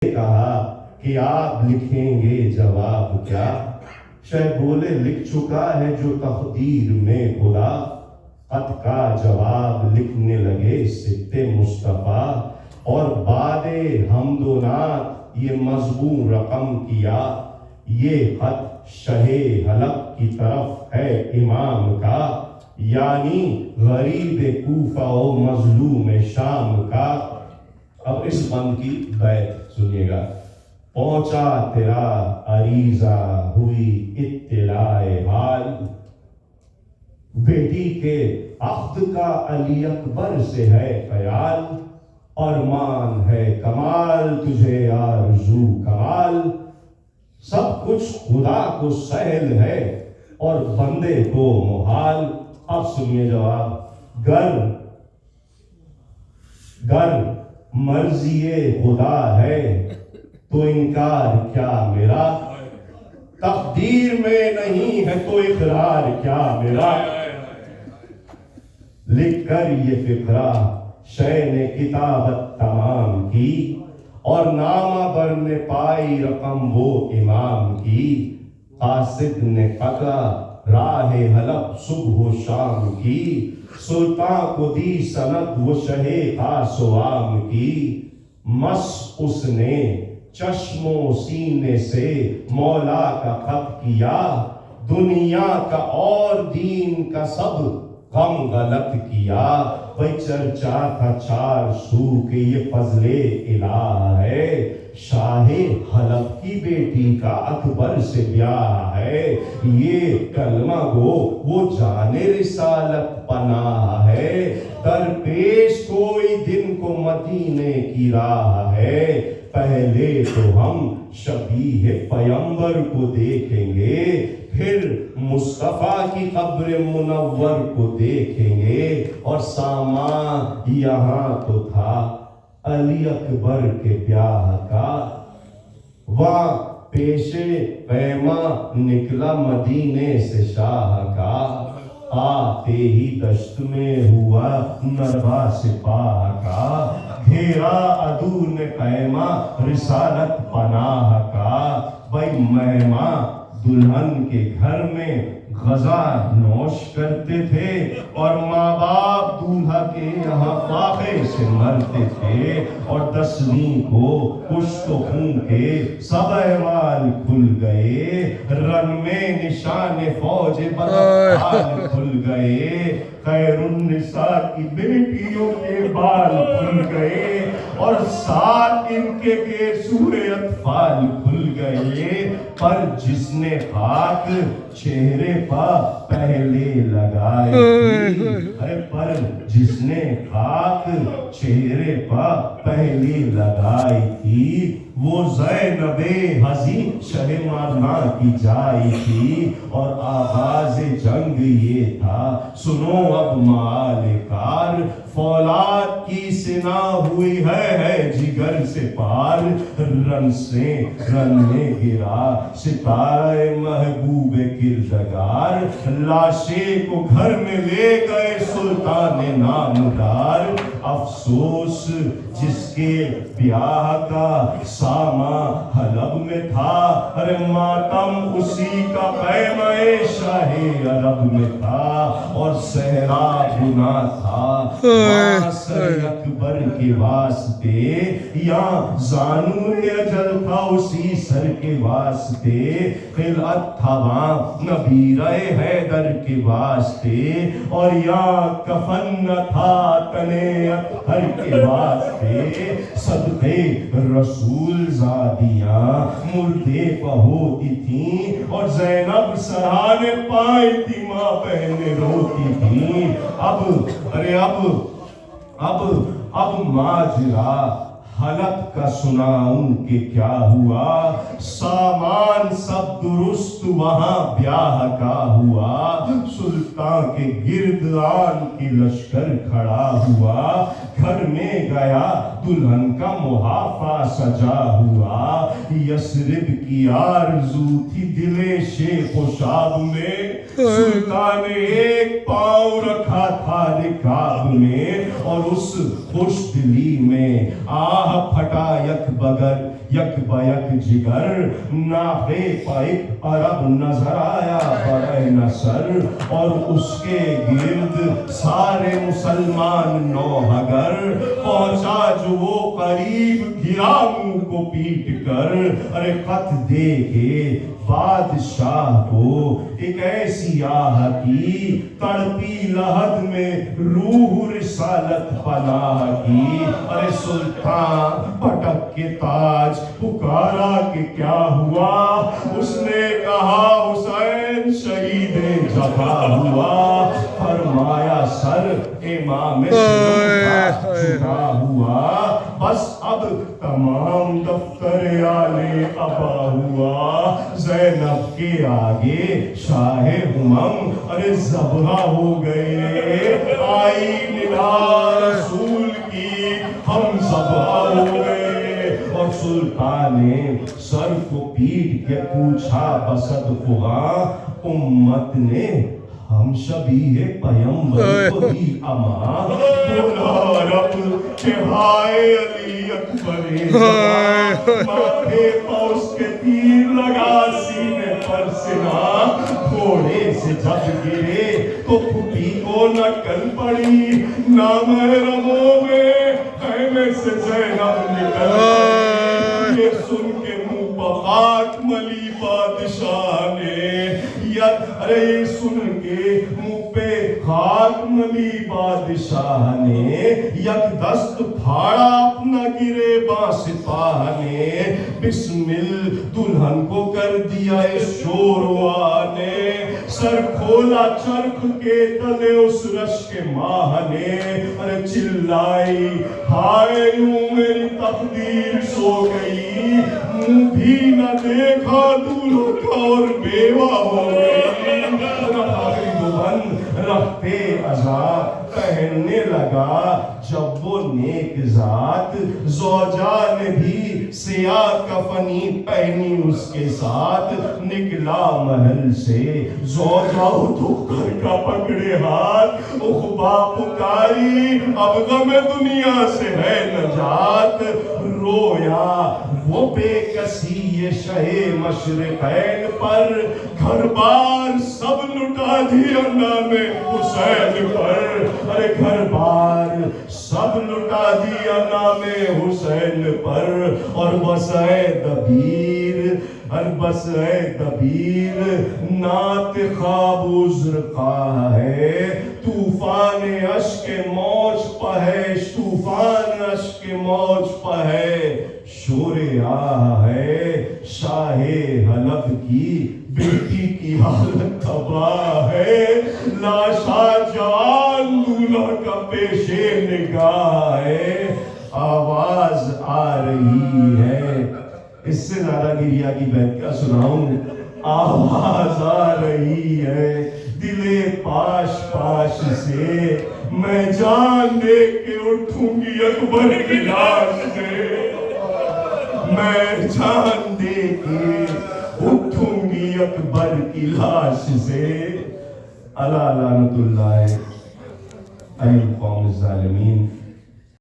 کہا کہ آپ لکھیں گے جواب کیا؟ شہ بولے لکھ چکا ہے جو تقدیر میں خدا، خط کا جواب لکھنے لگے سبط مصطفیٰ، اور بعد حمد و نعت یہ مضمون رقم کیا، یہ خط شہ حلب کی طرف ہے امام کا، یعنی غریب کوفہ و مظلوم شام کا۔ اب اس بند کی بیت سنیے گا۔ پہنچا تیرا عریضہ ہوئی اطلاع حال، بیٹی کے عقد کا علی اکبر سے ہے خیال، ارمان ہے کمال تجھے آرزو کمال، سب کچھ خدا کو سہل ہے اور بندے کو محال۔ اب سنیے جواب۔ گر مرضی خدا ہے تو انکار کیا میرا، تقدیر میں نہیں ہے تو اقرار کیا میرا۔ لکھ کر یہ فقرہ شہ نے کتابت تمام کی، اور نامہ بر نے پائی رقم وہ امام کی، قاصد نے پکڑا راہ حلب صبح و شام کی، سلطان کو دی سند وہ شہ خاص و عام کی، مس اس نے چشم و سینے سے مولا کا خط کیا، دنیا کا اور دین کا سب غم غلط کیا۔ بھئی چرچا تھا چار سو کہ یہ فضل الہ ہے، شاہ حلب کی بیٹی کا اکبر سے بیاہ ہے، یہ کلمہ گو وہ جان رسالت پناہ ہے، درپیش کوئی دن کو مدینے کی راہ ہے، پہلے تو ہم شبیہ پیمبر کو دیکھیں گے، پھر مصطفیٰ کی قبر منور کو دیکھیں گے، اور سامان یہاں تو تھا علی اکبر کے بیاہ کا، وہاں پیشے پیما نکلا مدینے سے شاہ کا، آتے ہی دشت میں ہوا نروا سپاہ کا، گھیرا عدو نے پیما رسالت پناہ کا۔ بھائی مہمان دلہن کے گھر میں غذا نوش کرتے تھے، اور ماں باپ دولہا کے یہاں فاقے سے مرتے تھے، اور 10ویں کو کشت و خون کے سب احوال کھل گئے، رن میں نشان فوج بدافعال کھل گئے، خیر النساء کی بیٹیوں کے بال کھل گئے، اور ساتھ ان کے سورے اطفال کھل گئے، پر جس نے خاک چہرے پر پہلے لگائی تھی، پر جس نے خاک چہرے پر پہلے لگائی تھی، وہ زینب حزین شہ مارنا کی جائی تھی، اور آغاز جنگ یہ تھا سنو اب مال کار، فولاد کی سنا ہوئی ہے جگر سے پار، رن سے رن میں گرا ستارہ محبوب کردگار، لاشے کو گھر میں لے گئے سلطان نامدار، افسوس جس کے بیاہ کا ساما حلب میں تھا، ارے ماتم اسی کا خیمہ شاہ عرب میں تھا، اور صحرا گناہ تھا سر اکبر کے واسطے، یا زانو اجل تھا اسی سر کے واسطے، خلعت تھا وہاں نبیرہ حیدر کے واسطے، اور یا کفن نہ تھا تنے اطہر کے واسطے، صدقے رسول زادیاں مردے پہ ہوتی تھیں، اور زینب سرانے پائے تھی ماں بہنیں روتی تھیں۔ اب ماجرا حلب کا سناؤں کہ کیا ہوا، سامان سب درست وہاں بیاہ کا ہوا، سلطان کے گرد آن کی لشکر کھڑا ہوا، گھر میں گیا دلہن کا محافہ سجا ہوا، یثرب کی آرزو تھی دل شیخ و شاب میں، سلطان نے ایک پاؤں رکھا تھا رکاب میں، اور اس خوش دلی میں آہ پھٹا یک بگر یک بیک جگر ناخے پائک عرب نظر آیا برائے نصر اور اس کے گرد سارے مسلمان نوحگر پہنچا جو وہ قریب گرا منہ کو پیٹ کر ارے خط دے کے بادشاہ کو ایک ایسی آہ کی تڑپی لحد میں روح رسالت پناہ کی ارے سلطان پٹک کے تاج پکارا کہ کیا ہوا اس نے کہا حسین شہید جبا ہوا فرمایا سر امام جدا ہوا بس اب تمام دفتر آلے ابا ہوا زینب کے آگے شاہ ہمم ارے ذبح ہو گئے آئی ندا رسول کی ہم ذبح ہو گئے اور سلطان نے سر کو پیٹ کے پوچھا بسد فغاں امت نے ہم شبیہ پیمبر کو ہی اما بولا رب کہ ہائے علی اکبر زمان ماتھے پاس کے تیر لگا سینے پر سنا گھوڑے سے جب گرے تو پھٹی کو نکل پڑی نامحرموں میں خیمے سے زینب نکل پڑی یہ سن کے منہ پخاک ملی بادشاہ نے ارے سن کے منہ پہ خاک ملی بادشاہ نے یک دست پھاڑا اپنا گرے با سپاہ نے بسمل دلہن کو کر دیا شوروا نے سر کھولا چرخ کے تلے اس رش کے ماہ نے ارے چلائی ہائے یوں میری تقدیر سو گئی منہ بھی نہ دیکھا دولہا کا اور بیوہ ہو گئی آخری دلہن رکھتے عذاب پہننے لگا جب وہ نیک ذات زوجہ نے بھی سیاہ کفنی پہنی اس کے ساتھ نکلا محل سے زوجہ تو گھر کا پکڑے ہاتھ اخبا پکاری اب غم دنیا سے ہے نجات رویا وہ بے کسی یہ شہ مشرقین پر گھر بار سب لٹا دیا نام حسین پر ارے گھر بار سب لٹا دیا نام حسین پر اور بس اے دبیر بس اے دبیر نات خواب عذر خواہ ہے طوفان عشق موج پہش طوفان عشق موج پہے شور آہ ہے شاہ حلب کی بیٹی کی حالت تباہ ہے لاشا جوان دولہا کا پیش نگاہ ہے آواز آ رہی ہے اس سے زیادہ گریا کی بیت کیا سناؤں آواز آ رہی ہے دلے پاش پاش سے میں جان دے کے اٹھوں گی اکبر کی لاش سے میں جان دے کے اٹھوں گی اکبر کی لاش سے اللہ لعنت اللہ علی القوم الظالمین